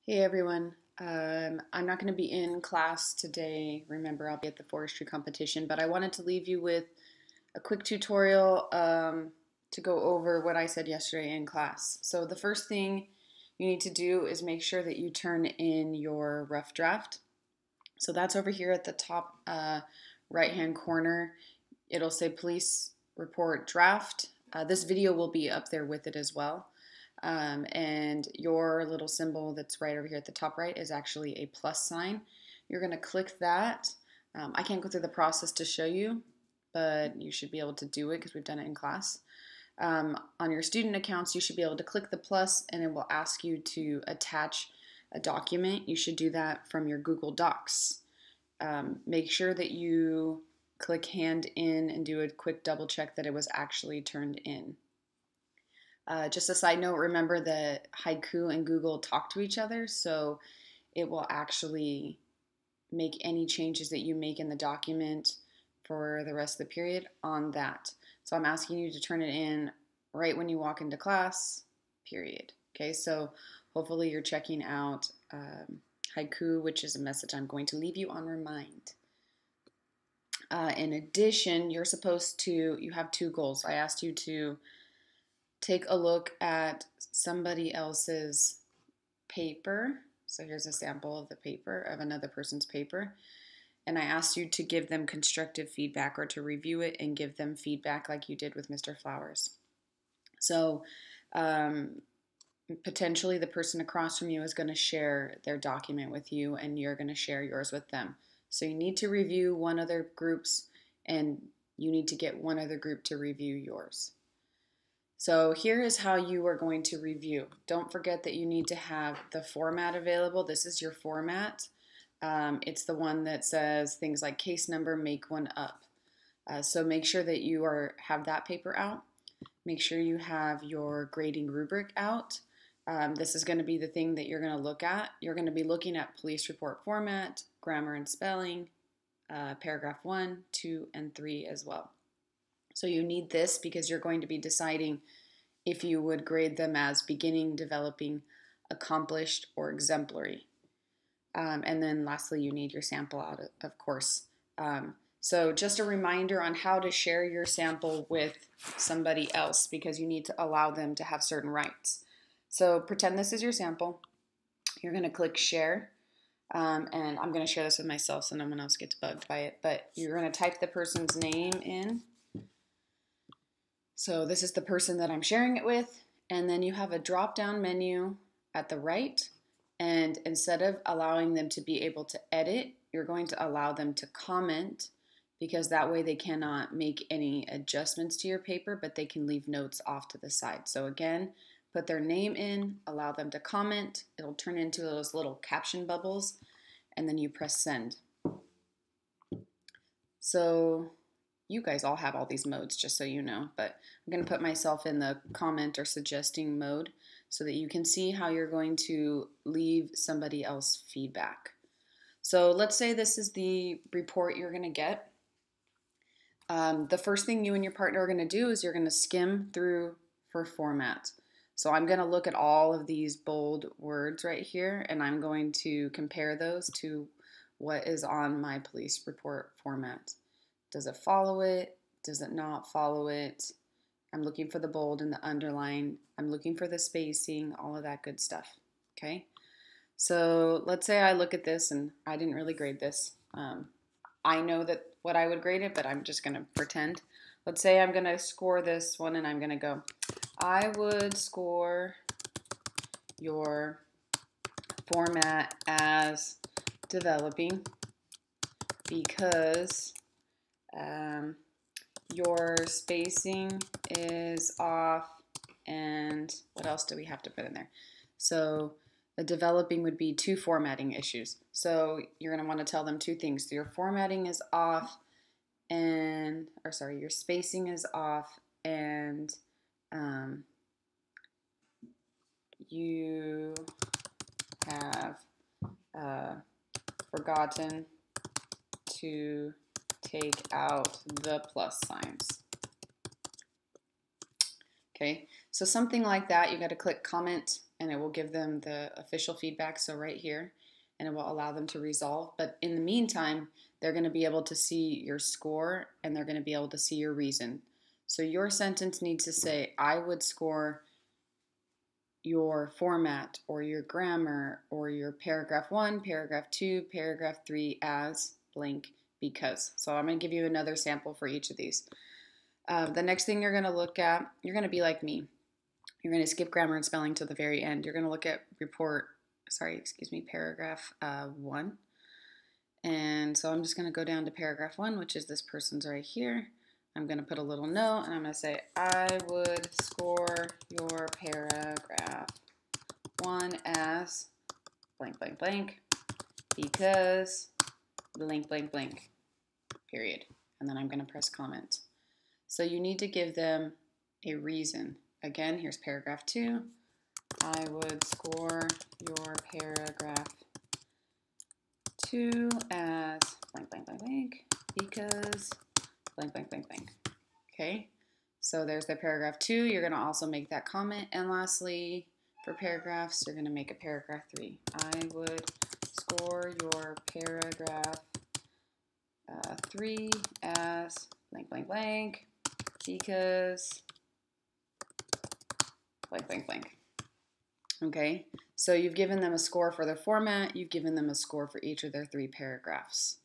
Hey everyone. I'm not going to be in class today. Remember, I'll be at the forestry competition, but I wanted to leave you with a quick tutorial to go over what I said yesterday in class. So the first thing you need to do is make sure that you turn in your rough draft. So that's over here at the top right-hand corner. It'll say police report draft. This video will be up there with it as well. And your little symbol that's right over here at the top right is actually a plus sign. You're going to click that. I can't go through the process to show you, but you should be able to do it because we've done it in class. On your student accounts, you should be able to click the plus and it will ask you to attach a document. You should do that from your Google Docs. Make sure that you click hand in and do a quick double check that it was actually turned in. Just a side note, remember that Haiku and Google talk to each other, so it will actually make any changes that you make in the document for the rest of the period on that. So I'm asking you to turn it in right when you walk into class, period. Okay, so hopefully you're checking out Haiku, which is a message I'm going to leave you on Remind. In addition, you have two goals. I asked you to take a look at somebody else's paper. So here's a sample of the paper, of another person's paper. And I asked you to give them constructive feedback or to review it and give them feedback like you did with Mr. Flowers. So potentially the person across from you is going to share their document with you and you're going to share yours with them. So you need to review one other group's and you need to get one other group to review yours. So here is how you are going to review. Don't forget that you need to have the format available. This is your format. It's the one that says things like case number, make one up. So make sure that you have that paper out. Make sure you have your grading rubric out. This is going to be the thing that you're going to look at. You're going to be looking at police report format, grammar and spelling, paragraph 1, 2, and 3 as well. So you need this because you're going to be deciding if you would grade them as beginning, developing, accomplished, or exemplary. And then lastly, you need your sample out, of course. So just a reminder on how to share your sample with somebody else because you need to allow them to have certain rights. So pretend this is your sample. You're going to click share. And I'm going to share this with myself so no one else gets bugged by it. But you're going to type the person's name in. So this is the person that I'm sharing it with, and then you have a drop-down menu at the right, and instead of allowing them to be able to edit, you're going to allow them to comment because that way they cannot make any adjustments to your paper, but they can leave notes off to the side. So again, put their name in, allow them to comment, it'll turn into those little caption bubbles, and then you press send. So you guys all have all these modes, just so you know, but I'm going to put myself in the comment or suggesting mode so that you can see how you're going to leave somebody else feedback. So let's say this is the report you're going to get. The first thing you and your partner are going to do is you're going to skim through for format. So I'm going to look at all of these bold words right here, and I'm going to compare those to what is on my police report format. Does it follow it? Does it not follow it? I'm looking for the bold and the underline. I'm looking for the spacing, all of that good stuff, okay? So let's say I look at this and I didn't really grade this. I know that what I would grade it, but I'm just gonna pretend. Let's say I'm gonna score this one and I'm gonna go, I would score your format as developing because your spacing is off, and what else do we have to put in there? So the developing would be 2 formatting issues. So you're going to want to tell them 2 things. So your formatting is off, your spacing is off, and you have forgotten to take out the plus signs. Okay, so something like that, you got to click comment and it will give them the official feedback, so right here, and it will allow them to resolve. But in the meantime, they're going to be able to see your score, and they're going to be able to see your reason. So your sentence needs to say, I would score your format or your grammar or your paragraph 1, paragraph 2, paragraph 3 as blank because. So I'm going to give you another sample for each of these. The next thing you're going to look at, you're going to be like me. You're going to skip grammar and spelling to the very end. You're going to look at paragraph 1. And so I'm just going to go down to paragraph 1, which is this person's right here. I'm going to put a little note, and I'm going to say, I would score your paragraph 1 as blank, blank, blank, because blank, blank, blank, period. And then I'm going to press comment. So you need to give them a reason. Again, here's paragraph 2. I would score your paragraph 2 as blank, blank, blank, blank, because blank, blank, blank, blank. Okay, so there's the paragraph 2. You're going to also make that comment. And lastly, for paragraphs, you're going to make a paragraph 3. I would score your paragraph 3 as blank, blank, blank, because blank, blank, blank. Okay, so you've given them a score for their format. You've given them a score for each of their 3 paragraphs.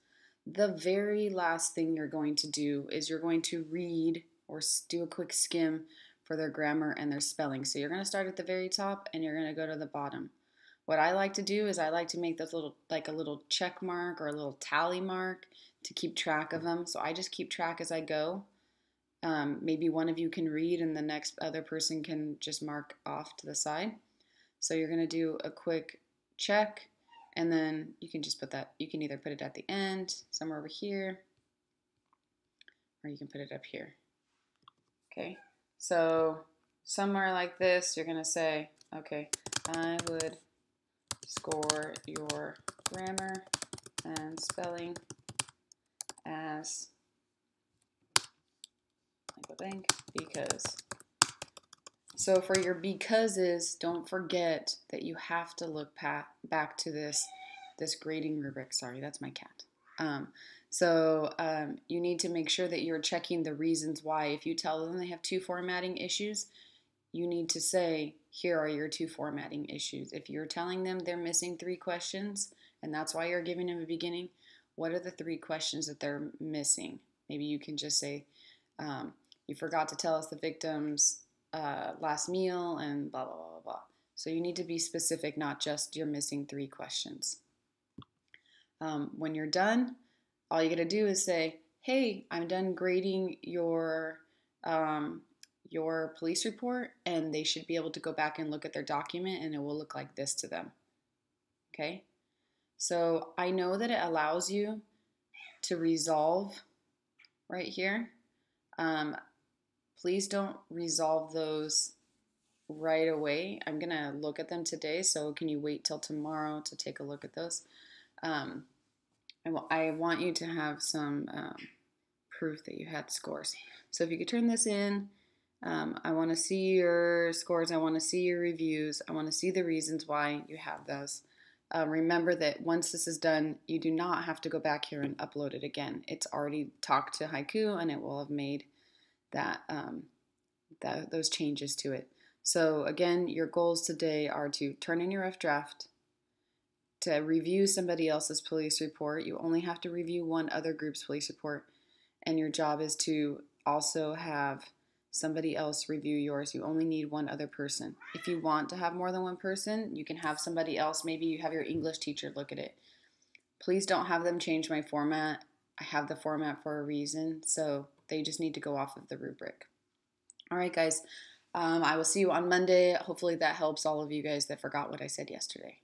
The very last thing you're going to do is you're going to read or do a quick skim for their grammar and their spelling. So you're going to start at the very top and you're going to go to the bottom. What I like to do is I like to make this little, like a little check mark or a little tally mark to keep track of them. So I just keep track as I go. Maybe one of you can read and the next other person can just mark off to the side. So you're going to do a quick check. And then you can just put that, you can either put it at the end, somewhere over here, or you can put it up here. Okay, so somewhere like this, you're going to say, okay, I would score your grammar and spelling as blank, because. So for your becauses, don't forget that you have to look back to this grading rubric. Sorry, that's my cat. You need to make sure that you're checking the reasons why. If you tell them they have 2 formatting issues, you need to say, here are your 2 formatting issues. If you're telling them they're missing 3 questions, and that's why you're giving them a beginning, what are the 3 questions that they're missing? Maybe you can just say, you forgot to tell us the victim's last meal and blah, blah, blah, blah, blah. So you need to be specific, not just you're missing 3 questions. When you're done, all you got to do is say, hey, I'm done grading your police report, and they should be able to go back and look at their document, and it will look like this to them. Okay? So I know that it allows you to resolve right here. Please don't resolve those right away. I'm going to look at them today, so can you wait till tomorrow to take a look at those? I want you to have some proof that you had scores. So if you could turn this in, I want to see your scores. I want to see your reviews. I want to see the reasons why you have those. Remember that once this is done, you do not have to go back here and upload it again. It's already talked to Haiku, and it will have made those changes to it. So again, your goals today are to turn in your rough draft, to review somebody else's police report. You only have to review one other group's police report, and your job is to also have somebody else review yours. You only need one other person. If you want to have more than one person, you can have somebody else. Maybe you have your English teacher look at it. Please don't have them change my format. I have the format for a reason, so they just need to go off of the rubric. All right, guys. I will see you on Monday. Hopefully that helps all of you guys that forgot what I said yesterday.